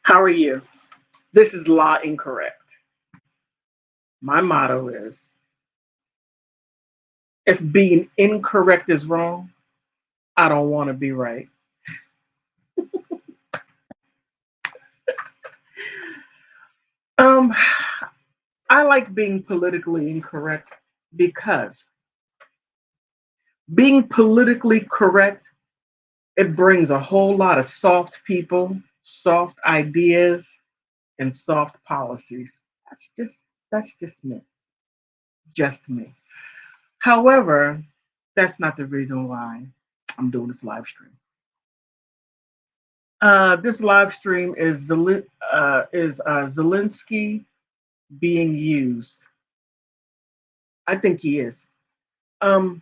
How are you? This is Law Incorrect. My motto is if being incorrect is wrong, I don't want to be right. Um, I like being politically incorrect because being politically correct, it brings a whole lot of soft people, soft ideas, and soft policies. That's just me. Just me. However, that's not the reason why I'm doing this live stream. This live stream is Zelensky being used. I think he is. Um,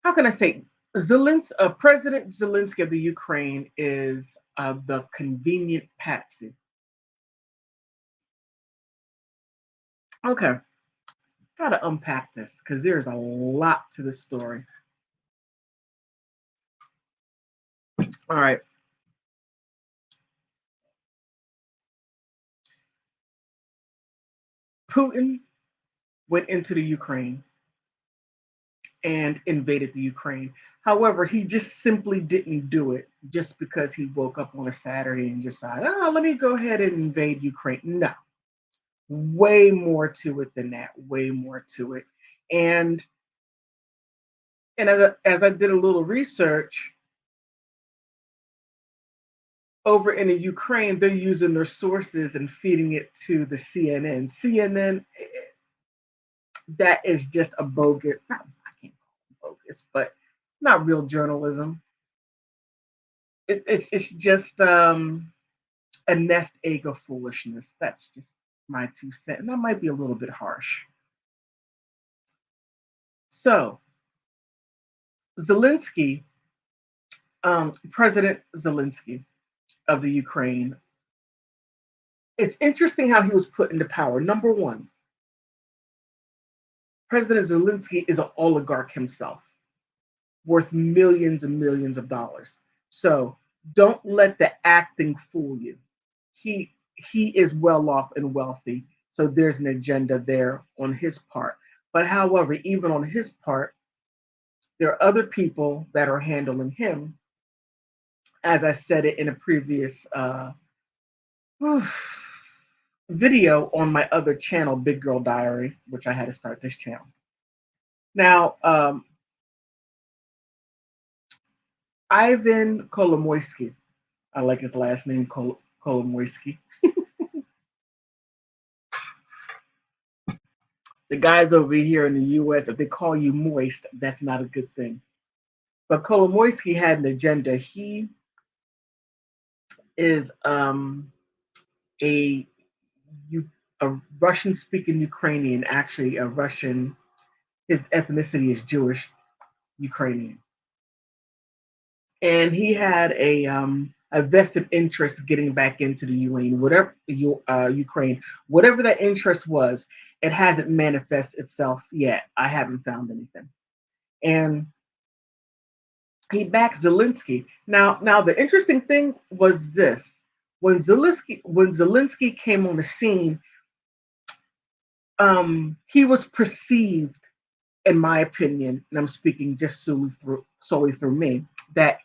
how can I say? President Zelensky of the Ukraine is the convenient patsy. Okay, got to unpack this because there's a lot to this story. All right, Putin went into the Ukraine and invaded the Ukraine. However, he just simply didn't do it just because he woke up on a Saturday and decided, oh, let me go ahead and invade Ukraine. No, way more to it than that, way more to it. And as I did a little research over in the Ukraine, they're using their sources and feeding it to the CNN. CNN, that is just a bogus, not, I can't call it bogus, but not real journalism. It's just a nest egg of foolishness. That's just my 2 cents. And that might be a little bit harsh. So, Zelensky, President Zelensky of the Ukraine, it's interesting how he was put into power. Number one, President Zelensky is an oligarch himself, worth millions and millions of dollars. So don't let the acting fool you. He is well off and wealthy. So there's an agenda there on his part. But however, even on his part, there are other people that are handling him, as I said it in a previous video on my other channel, Big Girl Diary, which I had to start this channel. Now, Ivan Kolomoisky, I like his last name, Kolomoisky. The guys over here in the US, if they call you moist, that's not a good thing. But Kolomoisky had an agenda. He is a a Russian speaking Ukrainian, actually a Russian, his ethnicity is Jewish Ukrainian. And he had a vested interest getting back into the UN, Ukraine, whatever that interest was, it hasn't manifested itself yet. I haven't found anything. And he backed Zelensky. Now the interesting thing was this: when Zelensky came on the scene, he was perceived, in my opinion, and I'm speaking just solely through me, that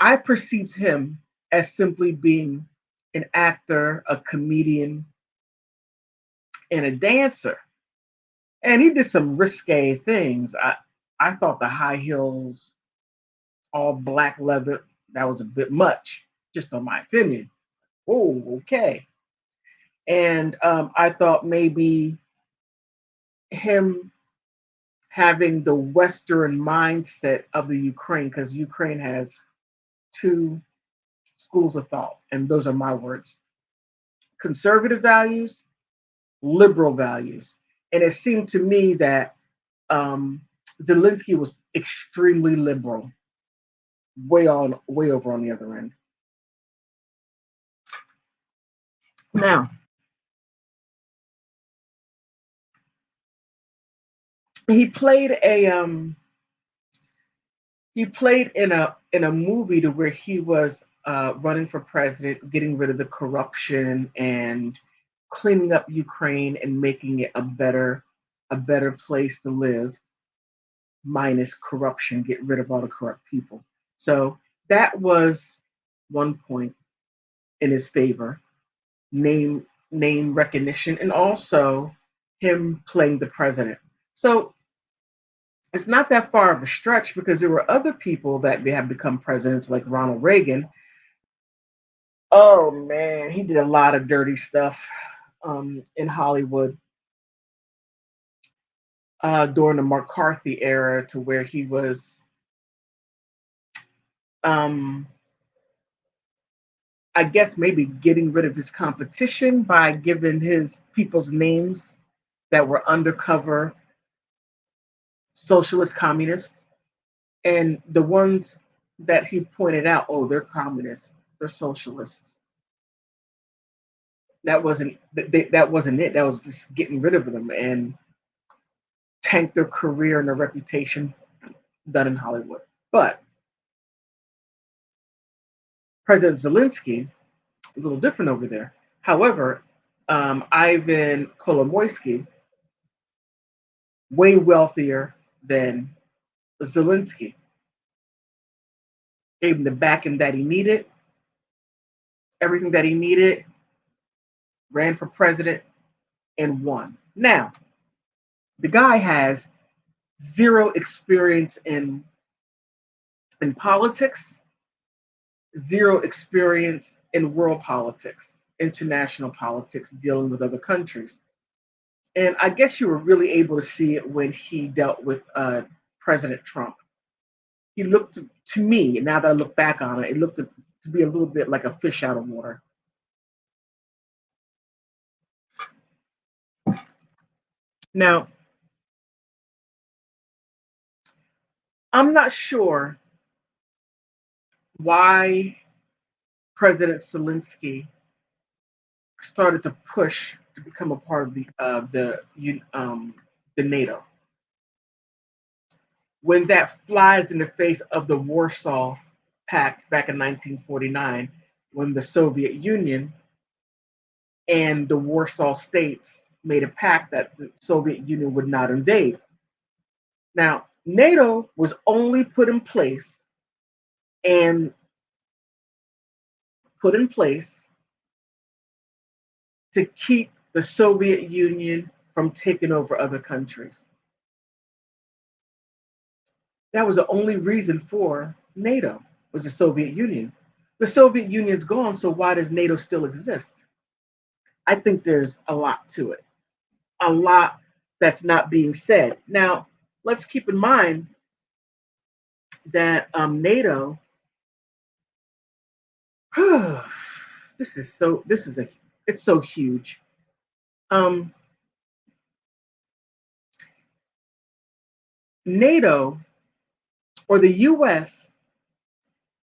I perceived him as simply being an actor, a comedian, and a dancer. And he did some risque things. I thought the high heels, all black leather, that was a bit much, just on my opinion. Oh, okay. And I thought maybe him having the Western mindset of the Ukraine, because Ukraine has two schools of thought, and those are my words: conservative values, liberal values. And it seemed to me that um, Zelensky was extremely liberal, way over on the other end. Now, he played a he played in a movie to where he was running for president, getting rid of the corruption and cleaning up Ukraine and making it a better place to live, minus corruption, get rid of all the corrupt people. So that was one point in his favor. Name recognition, and also him playing the president. So it's not that far of a stretch because there were other people that have become presidents, like Ronald Reagan. Oh man, he did a lot of dirty stuff in Hollywood during the McCarthy era, to where he was, um, I guess, maybe getting rid of his competition by giving his people's names that were undercover socialist communists. And the ones that he pointed out, oh, they're communists, they're socialists. That wasn't it. That was just getting rid of them and tank their career and their reputation done in Hollywood. But President Zelensky, a little different over there. However, Ivan Kolomoisky, way wealthier than Zelensky, gave him the backing that he needed, everything that he needed, ran for president, and won. Now, the guy has zero experience in politics, zero experience in world politics, international politics, dealing with other countries. And I guess you were really able to see it when he dealt with President Trump. He looked to me, and now that I look back on it, it looked to be a little bit like a fish out of water. Now, I'm not sure why President Zelensky started to push to become a part of the NATO, when that flies in the face of the Warsaw Pact back in 1949, when the Soviet Union and the Warsaw states made a pact that the Soviet Union would not invade. Now, NATO was only and put in place to keep the Soviet Union from taking over other countries. That was the only reason for NATO, was the Soviet Union. The Soviet Union's gone, so why does NATO still exist? I think there's a lot to it, a lot that's not being said. Now, let's keep in mind that NATO, it's so huge. Um, NATO, or the US,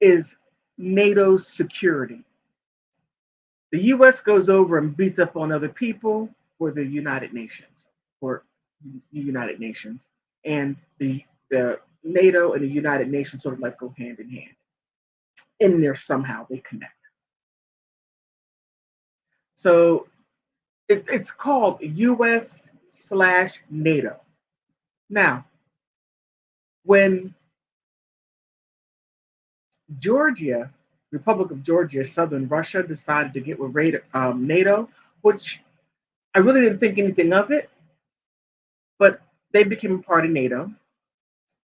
is NATO's security. The US goes over and beats up on other people for the United Nations, for the United Nations. And the NATO and the United Nations sort of like go hand in hand. In there somehow they connect. So it's called US/NATO. Now, when Georgia, Republic of Georgia, Southern Russia, decided to get with NATO, which I really didn't think anything of it, but they became a part of NATO,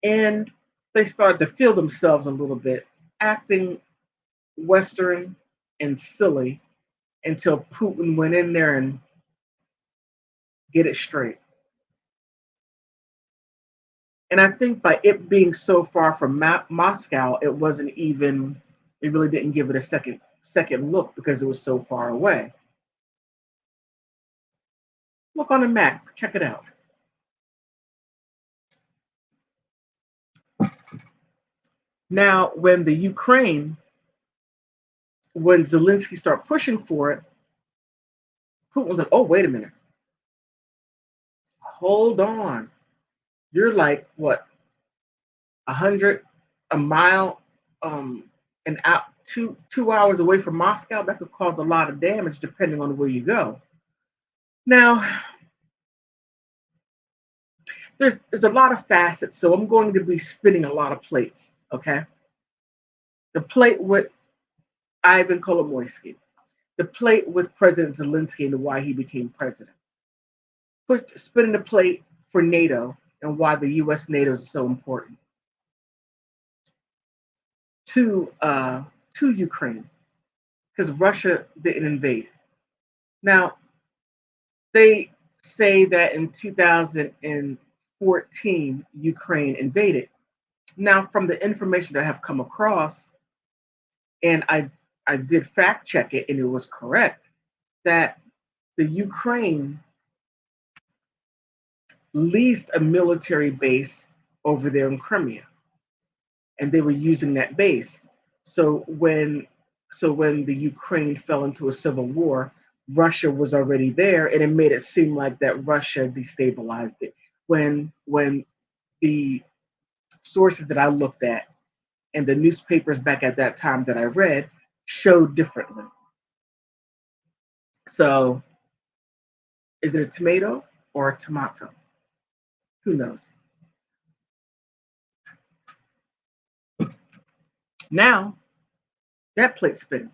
and they started to feel themselves a little bit, acting Western and silly, until Putin went in there and get it straight. And I think by it being so far from Moscow, it really didn't give it a second look because it was so far away. Look on the map, check it out. Now, when Zelensky started pushing for it, Putin was like, oh, wait a minute. Hold on. You're like, what, 100, a mile, an out two hours away from Moscow, that could cause a lot of damage depending on where you go. Now, there's a lot of facets, so I'm going to be spinning a lot of plates. Okay, the plate with Ivan Kolomoisky, the plate with President Zelensky and why he became president. Spinning the plate for NATO and why the U.S. NATO is so important to Ukraine because Russia didn't invade. Now they say that in 2014 Ukraine invaded. Now, from the information that I have come across, and I did fact check it, and it was correct that the Ukraine leased a military base over there in Crimea, and they were using that base. So when the Ukraine fell into a civil war, Russia was already there, and it made it seem like that Russia destabilized it. When the sources that I looked at and the newspapers back at that time that I read showed differently. So, is it a tomato or a tomato? Who knows? Now, that plate's spinning.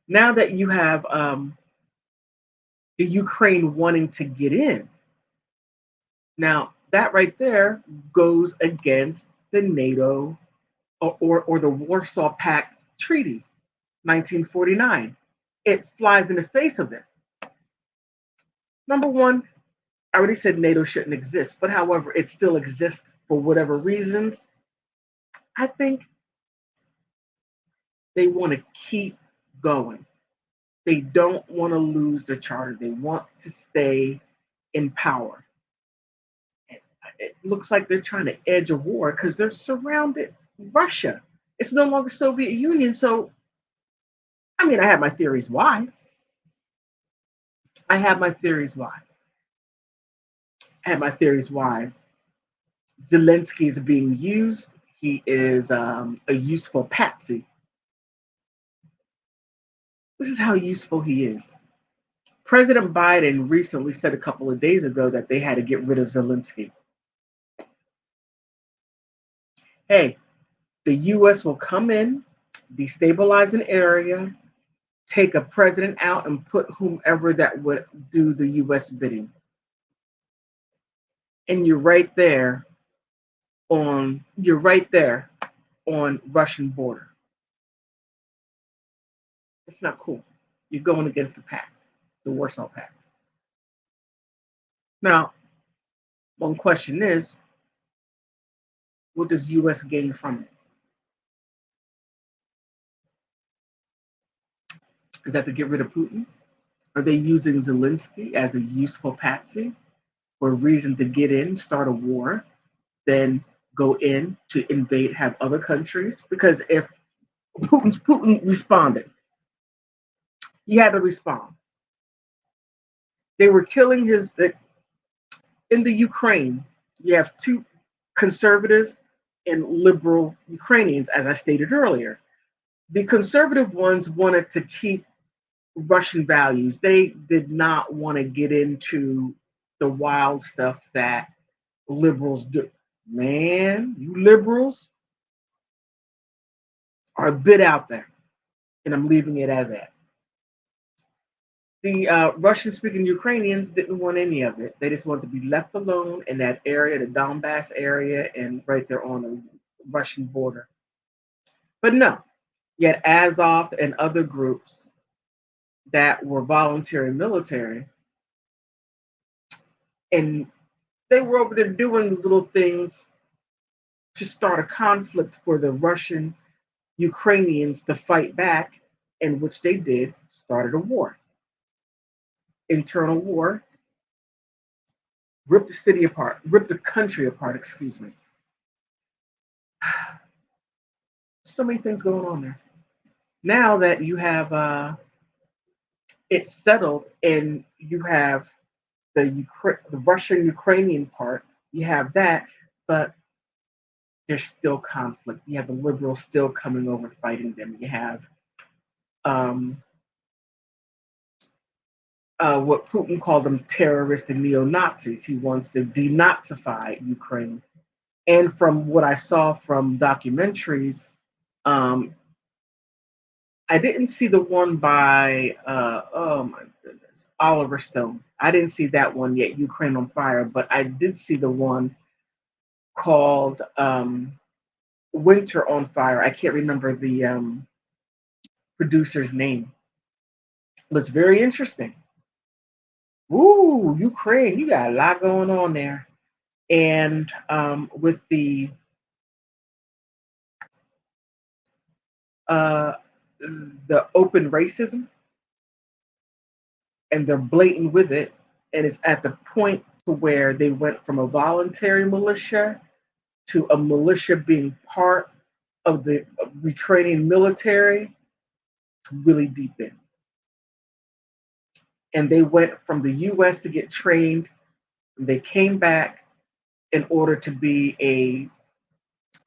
Now that you have the Ukraine wanting to get in, now that right there goes against the NATO or the Warsaw Pact Treaty, 1949. It flies in the face of it. Number one, I already said NATO shouldn't exist, but however, it still exists for whatever reasons. I think they want to keep going. They don't want to lose their charter. They want to stay in power. It looks like they're trying to edge a war because they're surrounded. Russia. It's no longer Soviet Union. So, I mean, I have my theories why. I have my theories why. I have my theories why. Zelensky is being used. He is a useful patsy. This is how useful he is. President Biden recently said a couple of days ago that they had to get rid of Zelensky. Hey, the U.S. will come in, destabilize an area, take a president out, and put whomever that would do the U.S. bidding. And you're right there on Russian border. It's not cool. You're going against the pact, the Warsaw Pact. Now, one question is, what does U.S. gain from it? Is that to get rid of Putin? Are they using Zelensky as a useful patsy for a reason to get in, start a war, then go in to invade, have other countries? Because if Putin responded, he had to respond. They were killing in the Ukraine. You have two conservative and liberal Ukrainians, as I stated earlier. The conservative ones wanted to keep Russian values. They did not want to get into the wild stuff that liberals do. Man, you liberals are a bit out there, and I'm leaving it as that. The Russian-speaking Ukrainians didn't want any of it. They just wanted to be left alone in that area, the Donbass area, and right there on the Russian border. But no, yet Azov and other groups that were voluntary military, and they were over there doing little things to start a conflict for the Russian Ukrainians to fight back, in which they did, started a war. Internal war, ripped the city apart, ripped the country apart, excuse me. So many things going on there. Now that you have it settled and you have the Russian Ukrainian part, you have that, but there's still conflict. You have the liberals still coming over fighting them. You have um, what Putin called them terrorists and neo Nazis. He wants to denazify Ukraine. And from what I saw from documentaries, um, I didn't see the one by oh my goodness, Oliver Stone. I didn't see that one yet, Ukraine on Fire, but I did see the one called Winter on Fire. I can't remember the producer's name, but it's very interesting. Ooh, Ukraine, you got a lot going on there, and with uh, the open racism, and they're blatant with it, and it's at the point to where they went from a voluntary militia to a militia being part of the Ukrainian military to really deep in. And they went from the US to get trained, and they came back in order to be a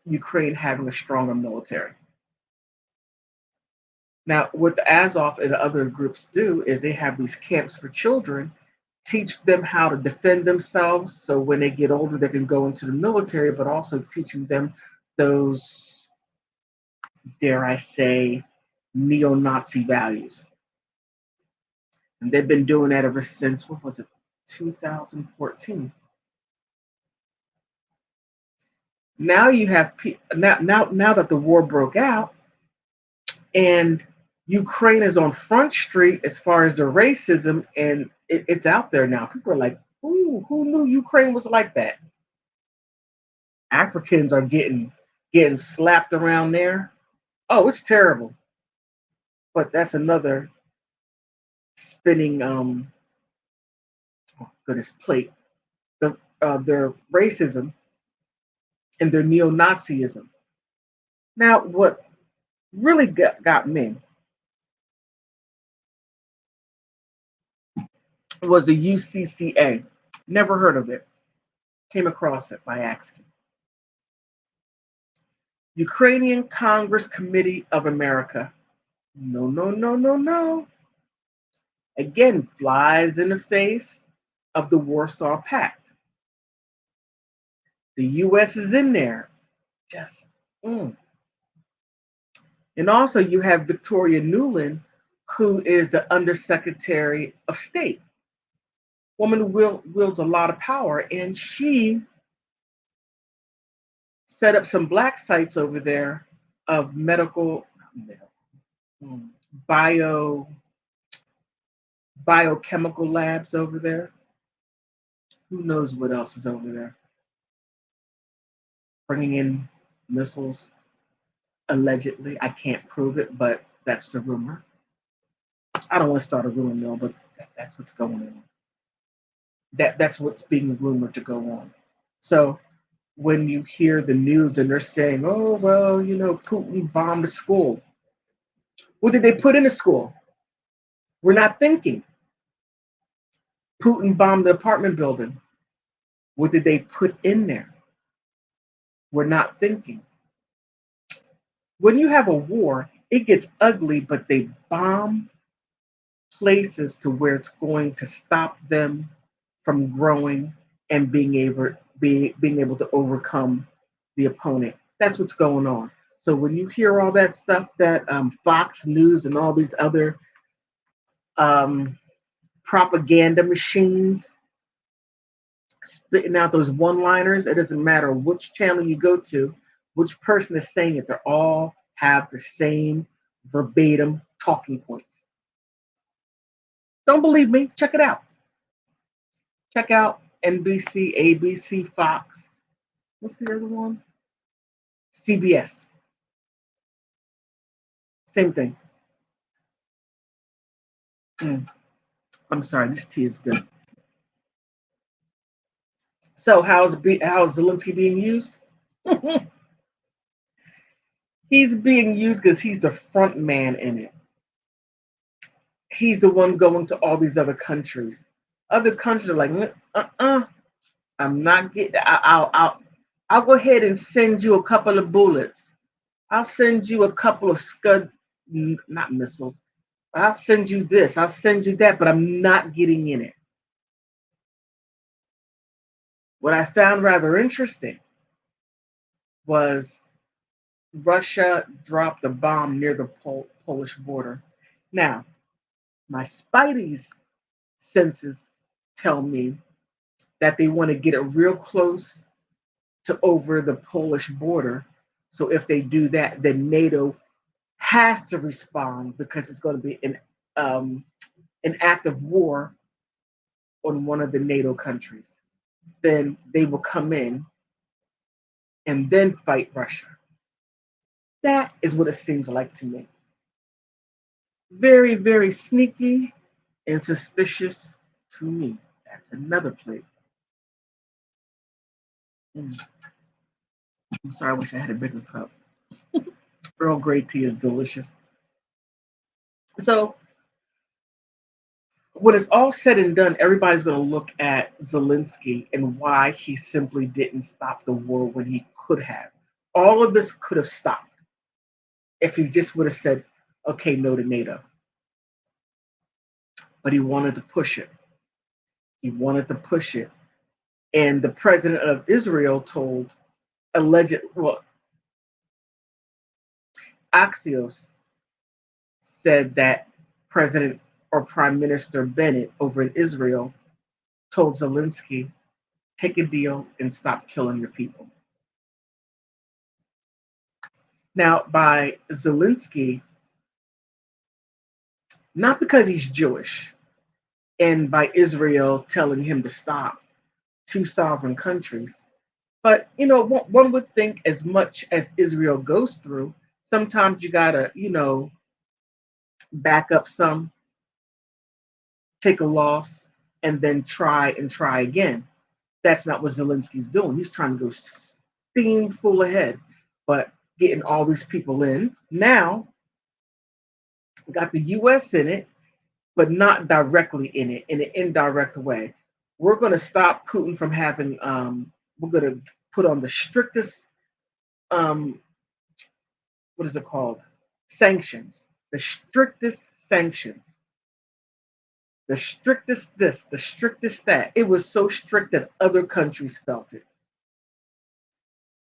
Ukraine having a stronger military. Now, what the Azov and the other groups do is they have these camps for children, teach them how to defend themselves so when they get older they can go into the military, but also teaching them those, dare I say, neo-Nazi values. And they've been doing that ever since, what was it, 2014. Now you have now that the war broke out and Ukraine is on front street as far as the racism, and it's out there now. People are like, "Ooh, who knew Ukraine was like that?" Africans are getting slapped around there. Oh, it's terrible. But that's another spinning oh goodness plate. Their racism and their neo-Nazism. Now, what really got me was the UCCA. Never heard of it. Came across it by accident. Ukrainian Congress Committee of America. No, no, no, no, no. Again, flies in the face of the Warsaw Pact. The US is in there. Just, mm. And also, you have Victoria Nuland, who is the Undersecretary of State. Woman who wields a lot of power, and she set up some black sites over there of mm, bio biochemical labs over there. Who knows what else is over there? Bringing in missiles, allegedly. I can't prove it, but that's the rumor. I don't want to start a rumor mill, but that's what's going on. That's what's being rumored to go on. So when you hear the news and they're saying, "Oh well, Putin bombed a school," what did they put in the school? We're not thinking. Putin bombed the apartment building. What did they put in there? We're not thinking. When you have a war, it gets ugly, but they bomb places to where it's going to stop them from growing and being able to overcome the opponent. That's what's going on. So when you hear all that stuff that Fox News and all these other um, propaganda machines spitting out those one-liners, it doesn't matter which channel you go to, which person is saying it. They all have the same verbatim talking points. Don't believe me? Check it out. Check out NBC, ABC, Fox. What's the other one? CBS. Same thing. Mm, I'm sorry, this tea is good. So how's Zelensky being used? He's being used because he's the front man in it. He's the one going to all these other countries. Other countries are like, I'm not getting. I'll go ahead and send you a couple of bullets. I'll send you a couple of Scud, not missiles. I'll send you this. I'll send you that, but I'm not getting in it. What I found rather interesting was Russia dropped a bomb near the Polish border. Now, my Spidey's senses tell me that they want to get it real close to over the Polish border. So if they do that, then NATO has to respond because it's going to be an act of war on one of the NATO countries. Then they will come in and then fight Russia. That is what it seems like to me. Very, very sneaky and suspicious to me. That's another plate. Mm. I'm sorry, I wish I had a bigger cup. Earl Grey tea is delicious. So, when it's all said and done, everybody's going to look at Zelensky and why he simply didn't stop the war when he could have. All of this could have stopped if he just would have said, okay, no to NATO. But he wanted to push it. He wanted to push it. And the president of Israel told Axios said that President or Prime Minister Bennett over in Israel told Zelensky, take a deal and stop killing your people. Now, by Zelensky, not because he's Jewish, and by Israel telling him to stop, two sovereign countries, but one would think as much as Israel goes through, sometimes you gotta, back up some, take a loss, and then try and try again. That's not what Zelensky's doing. He's trying to go steam full ahead, but getting all these people in. Now, got the US in it, but not directly in it, in an indirect way. We're going to stop Putin from having, we're going to put on the strictest, um, what is it called? Sanctions. The strictest sanctions. The strictest this, the strictest that. It was so strict that other countries felt it.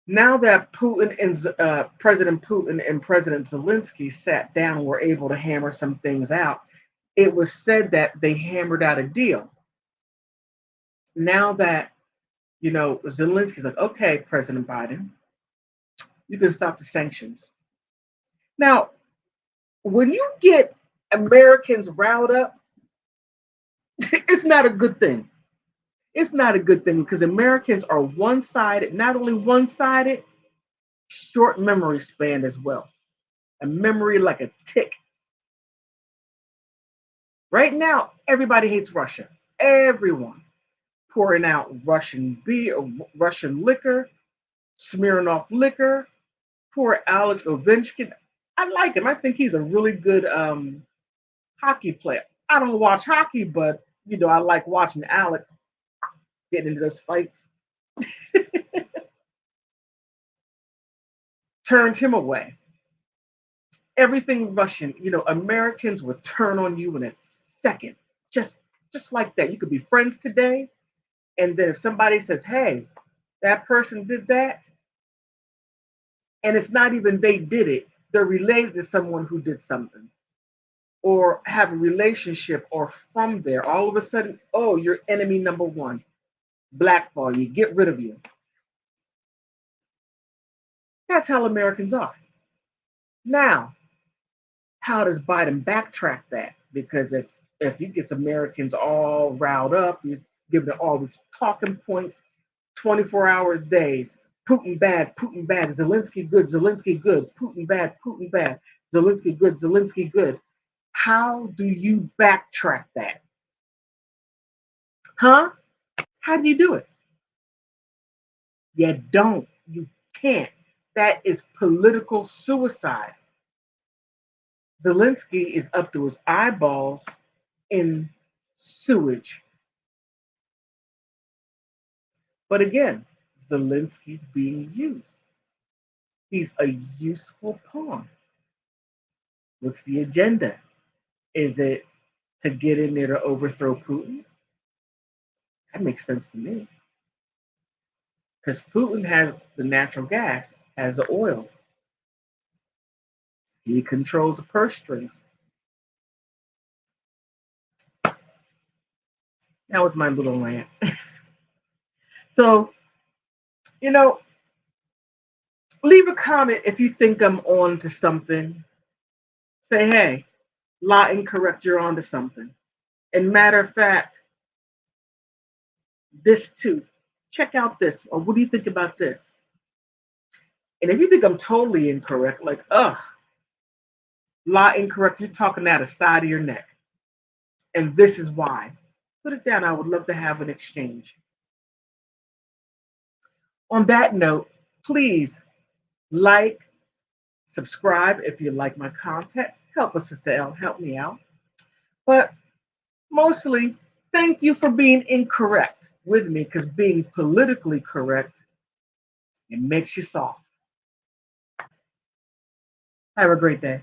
Now that Putin and President Putin and President Zelensky sat down and were able to hammer some things out, it was said that they hammered out a deal. Now that, Zelensky's like, okay, President Biden, you can stop the sanctions. Now, when you get Americans riled up, it's not a good thing. It's not a good thing because Americans are one sided, not only one sided, short memory span as well. A memory like a tick. Right now, everybody hates Russia. Everyone pouring out Russian beer, Russian liquor, Smirnoff liquor. Poor Alex Ovechkin. I like him. I think he's a really good hockey player. I don't watch hockey, but I like watching Alex getting into those fights. Turned him away. Everything Russian, Americans would turn on you in a second. Just just like that. You could be friends today, and then if somebody says, "Hey, that person did that," and it's not even they did it, they're related to someone who did something or have a relationship or from there, all of a sudden, oh, you're enemy number one. Blackball you, get rid of you. That's how Americans are. Now, how does Biden backtrack that? Because if he gets Americans all riled up, you give them all these talking points, 24 hours days. Putin bad, Zelensky good, Putin bad, Zelensky good, Zelensky good. How do you backtrack that? Huh? How do you do it? You don't. You can't. That is political suicide. Zelensky is up to his eyeballs in sewage. But again, Zelensky's being used. He's a useful pawn. What's the agenda? Is it to get in there to overthrow Putin? That makes sense to me. Because Putin has the natural gas, has the oil. He controls the purse strings. That was my little rant. So, you know, leave a comment if you think I'm on to something. Say, hey, lie incorrect, you're on to something. And matter of fact, this too. Check out this. Or what do you think about this? And if you think I'm totally incorrect, like, ugh, lie incorrect, you're talking out of the side of your neck. And this is why. Put it down. I would love to have an exchange. On that note, please like, subscribe if you like my content. Help us, Sister L. Help me out. But mostly, thank you for being incorrect with me because being politically correct, it makes you soft. Have a great day.